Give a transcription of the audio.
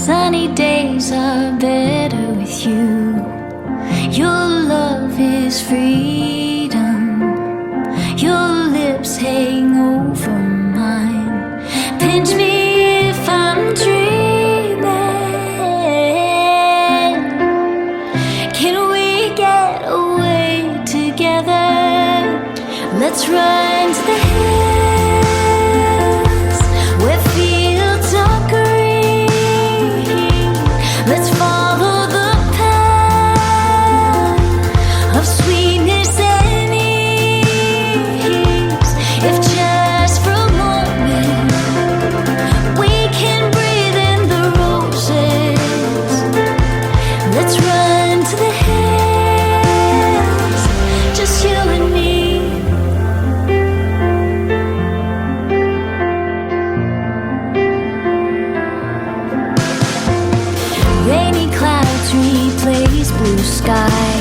Sunny days are better with you. Your love is freedom. Your lips hang over mine. Pinch me if I'm dreaming. Can we get away together? Let's run to the hills where fields are green. Let's follow the path of sweetness and ease. If just for a moment we can breathe in the roses, let's run to the hills, just you and me. Rainy clouds replace blue sky.